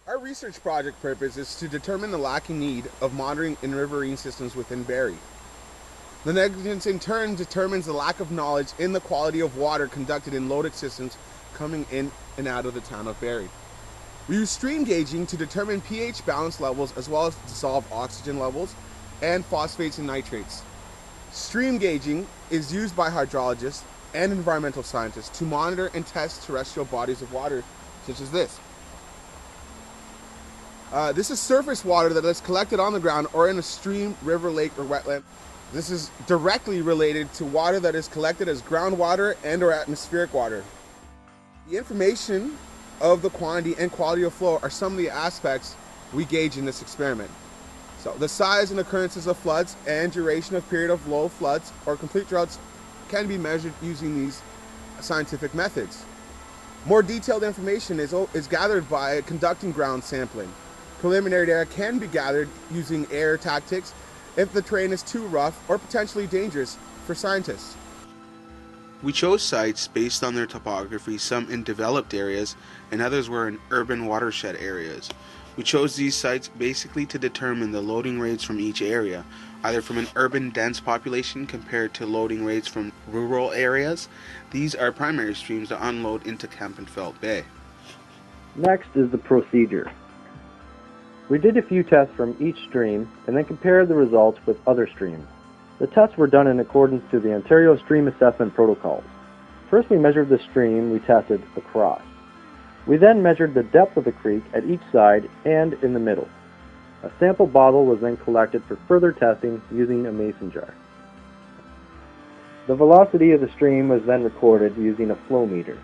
Our research project purpose is to determine the lacking need of monitoring in riverine systems within Barrie. The negligence in turn determines the lack of knowledge in the quality of water conducted in Lotic systems coming in and out of the town of Barrie. We use stream gauging to determine pH balance levels as well as dissolved oxygen levels and phosphates and nitrates. Stream gauging is used by hydrologists and environmental scientists to monitor and test terrestrial bodies of water such as this. This is surface water that is collected on the ground or in a stream, river, lake, or wetland. This is directly related to water that is collected as groundwater and or atmospheric water. The information of the quantity and quality of flow are some of the aspects we gauge in this experiment. So the size and occurrences of floods and duration of period of low floods or complete droughts can be measured using these scientific methods. More detailed information is gathered by conducting ground sampling. Preliminary data can be gathered using air tactics if the terrain is too rough or potentially dangerous for scientists. We chose sites based on their topography, some in developed areas and others were in urban watershed areas. We chose these sites basically to determine the loading rates from each area, either from an urban dense population compared to loading rates from rural areas. These are primary streams that unload into Kempenfelt Bay. Next is the procedure. We did a few tests from each stream and then compared the results with other streams. The tests were done in accordance to the Ontario Stream Assessment Protocols. First we measured the stream we tested across. We then measured the depth of the creek at each side and in the middle. A sample bottle was then collected for further testing using a mason jar. The velocity of the stream was then recorded using a flow meter.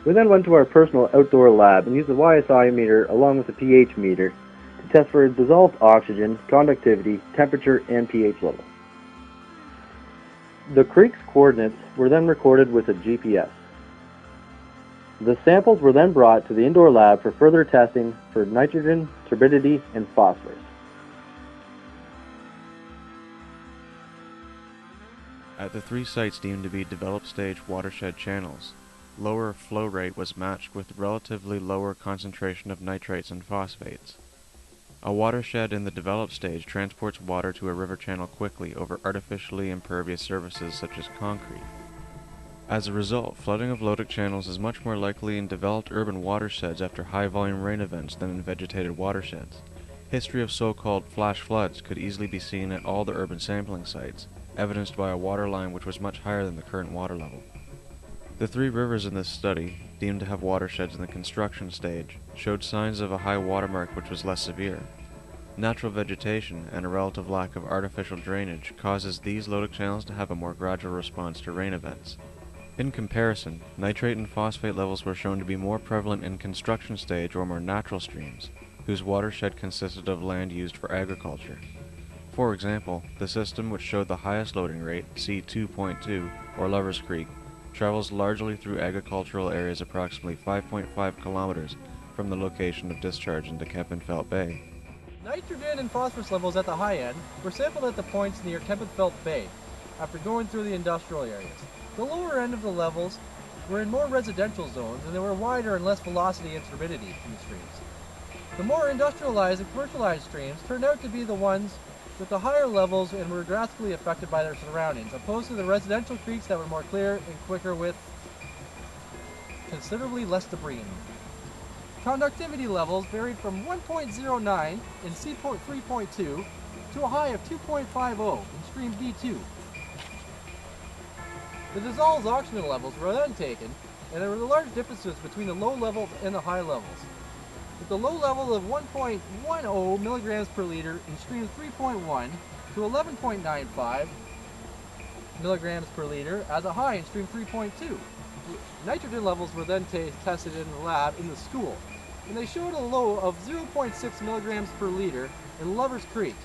We then went to our personal outdoor lab and used the YSI meter along with the pH meter to test for dissolved oxygen, conductivity, temperature, and pH level. The creek's coordinates were then recorded with a GPS. The samples were then brought to the indoor lab for further testing for nitrogen, turbidity, and phosphorus. At the three sites deemed to be developed stage watershed channels, lower flow rate was matched with relatively lower concentration of nitrates and phosphates. A watershed in the developed stage transports water to a river channel quickly over artificially impervious surfaces such as concrete. As a result, flooding of Lotic channels is much more likely in developed urban watersheds after high-volume rain events than in vegetated watersheds. History of so-called flash floods could easily be seen at all the urban sampling sites, evidenced by a water line which was much higher than the current water level. The three rivers in this study, deemed to have watersheds in the construction stage, showed signs of a high watermark which was less severe. Natural vegetation and a relative lack of artificial drainage causes these Lotic channels to have a more gradual response to rain events. In comparison, nitrate and phosphate levels were shown to be more prevalent in construction stage or more natural streams, whose watershed consisted of land used for agriculture. For example, the system which showed the highest loading rate, C2.2, or Lovers Creek, travels largely through agricultural areas approximately 5.5 kilometers from the location of discharge into Kempenfelt Bay. Nitrogen and phosphorus levels at the high end were sampled at the points near Kempenfelt Bay after going through the industrial areas. The lower end of the levels were in more residential zones and they were wider and less velocity and turbidity in the streams. The more industrialized and commercialized streams turned out to be the ones with the higher levels and were drastically affected by their surroundings, opposed to the residential creeks that were more clear and quicker with considerably less debris. Conductivity levels varied from 1.09 in C.3.2 to a high of 2.50 in stream B2. The dissolved oxygen levels were then taken, and there were large differences between the low levels and the high levels, with the low level of 1.10 milligrams per liter in stream 3.1 to 11.95 milligrams per liter as a high in stream 3.2. Nitrogen levels were then tested in the lab in the school, and they showed a low of 0.6 milligrams per liter in Lovers Creek,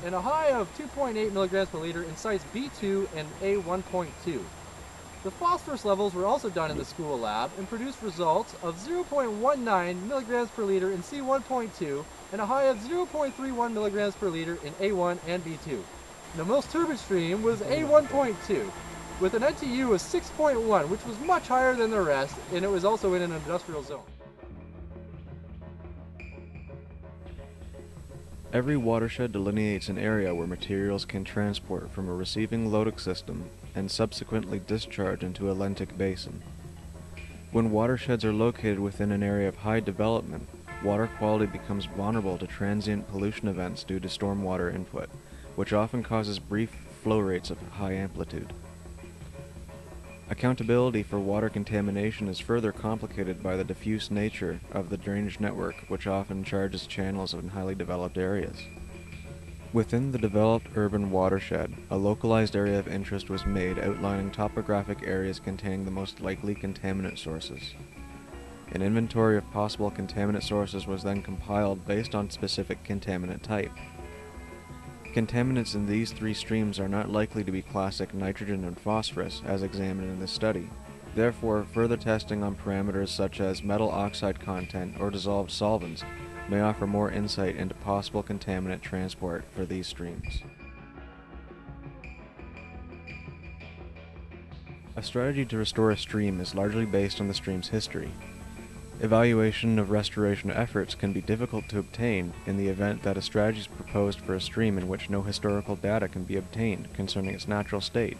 and a high of 2.8 milligrams per liter in sites B2 and A1.2. The phosphorus levels were also done in the school lab and produced results of 0.19 milligrams per liter in C1.2 and a high of 0.31 milligrams per liter in A1 and B2. The most turbid stream was A1.2 with an NTU of 6.1, which was much higher than the rest, and it was also in an industrial zone. Every watershed delineates an area where materials can transport from a receiving Lotic system and subsequently discharge into a lentic basin. When watersheds are located within an area of high development, water quality becomes vulnerable to transient pollution events due to stormwater input, which often causes brief flow rates of high amplitude. Accountability for water contamination is further complicated by the diffuse nature of the drainage network, which often charges channels in highly developed areas. Within the developed urban watershed, a localized area of interest was made outlining topographic areas containing the most likely contaminant sources. An inventory of possible contaminant sources was then compiled based on specific contaminant type. Contaminants in these three streams are not likely to be classic nitrogen and phosphorus as examined in this study. Therefore, further testing on parameters such as metal oxide content or dissolved solvents may offer more insight into possible contaminant transport for these streams. A strategy to restore a stream is largely based on the stream's history. Evaluation of restoration efforts can be difficult to obtain in the event that a strategy is proposed for a stream in which no historical data can be obtained concerning its natural state.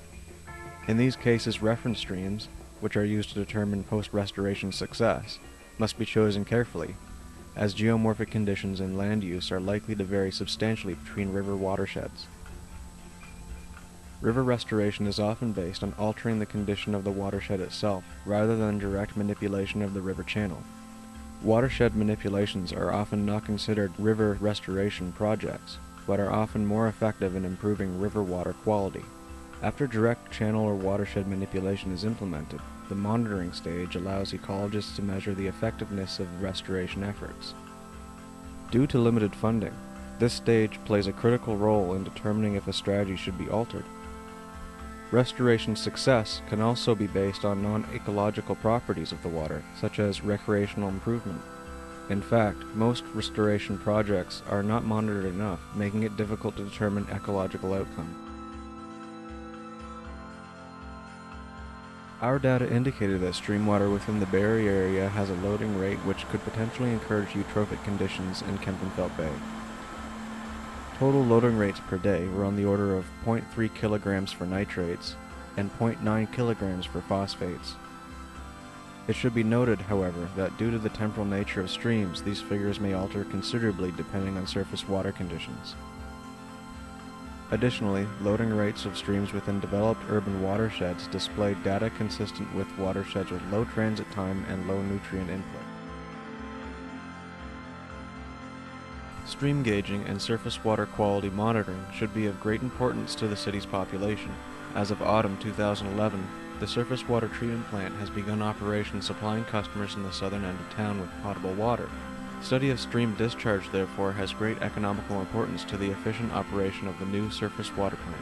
In these cases, reference streams, which are used to determine post-restoration success, must be chosen carefully, as geomorphic conditions and land use are likely to vary substantially between river watersheds. River restoration is often based on altering the condition of the watershed itself, rather than direct manipulation of the river channel. Watershed manipulations are often not considered river restoration projects, but are often more effective in improving river water quality. After direct channel or watershed manipulation is implemented, the monitoring stage allows ecologists to measure the effectiveness of restoration efforts. Due to limited funding, this stage plays a critical role in determining if a strategy should be altered. Restoration success can also be based on non-ecological properties of the water, such as recreational improvement. In fact, most restoration projects are not monitored enough, making it difficult to determine ecological outcome. Our data indicated that stream water within the Barrie area has a loading rate which could potentially encourage eutrophic conditions in Kempenfelt Bay. Total loading rates per day were on the order of 0.3 kilograms for nitrates and 0.9 kilograms for phosphates. It should be noted, however, that due to the temporal nature of streams, these figures may alter considerably depending on surface water conditions. Additionally, loading rates of streams within developed urban watersheds display data consistent with watersheds with low transit time and low nutrient input. Stream gauging and surface water quality monitoring should be of great importance to the city's population. As of autumn 2011, the surface water treatment plant has begun operation supplying customers in the southern end of town with potable water. Study of stream discharge, therefore, has great economical importance to the efficient operation of the new surface water plant.